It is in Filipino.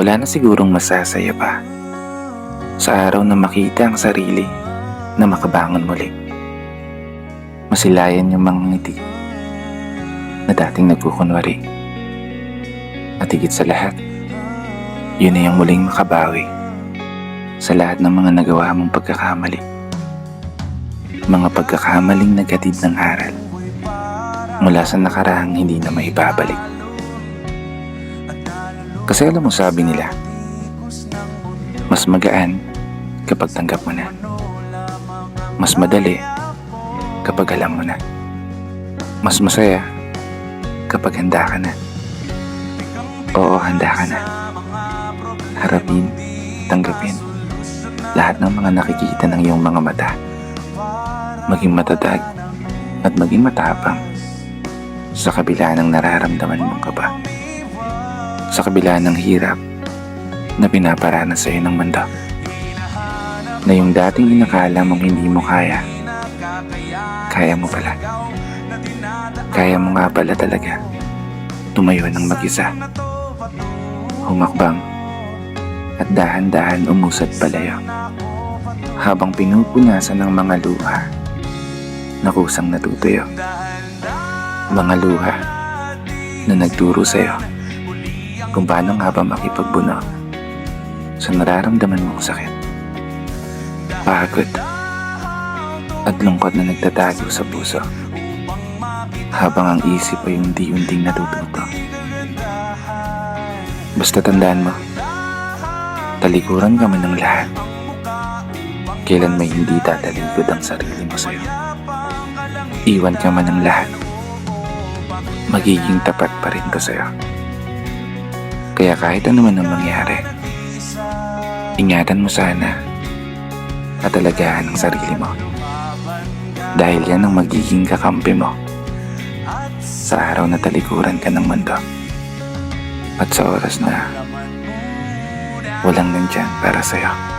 Wala na sigurong masasaya pa sa araw na makita ang sarili na makabangon muli. Masilayan yung mga ngiti na dating nagkukunwari. At higit sa lahat, yun na yung muling makabawi sa lahat ng mga nagawa mong pagkakamali. Mga pagkakamaling naghatid ng aral mula sa nakaraang hindi na maibabalik. Kasi alam mo, sabi nila, mas magaan kapag tanggap mo na. Mas madali kapag alam mo na. Mas masaya kapag handa ka na. Oo, handa ka na. Harapin, tanggapin lahat ng mga nakikita ng iyong mga mata. Maging matatag at maging matapang sa kabila ng nararamdaman mong kaba. Sa kabila ng hirap na pinaparanas sa iyo ng mundo. Na yung dating inakala mong hindi mo kaya, kaya mo pala. Kaya mo nga pala talaga tumayo ng mag-isa. Humakbang at dahan-dahan umusad palayo. Habang pinupunasan ng mga luha na kusang natutuyo. Mga luha na nagturo sa'yo kung paano nga ba makipagbuno sa nararamdaman mong sakit, pagod at lungkot na nagtatago sa puso, habang ang isip ay unti-unting natututo. Basta tandaan mo, talikuran ka man ng lahat, kailan may hindi tatalikod ang sarili mo sa'yo. Iwan ka man ng lahat, magiging tapat pa rin to sa'yo. Kaya kahit ano man ang mangyari, ingatan mo sana at alagaan ang sarili mo. Dahil yan ang magiging kakampi mo sa araw na talikuran ka ng mundo. At sa oras na walang nandyan para sa'yo.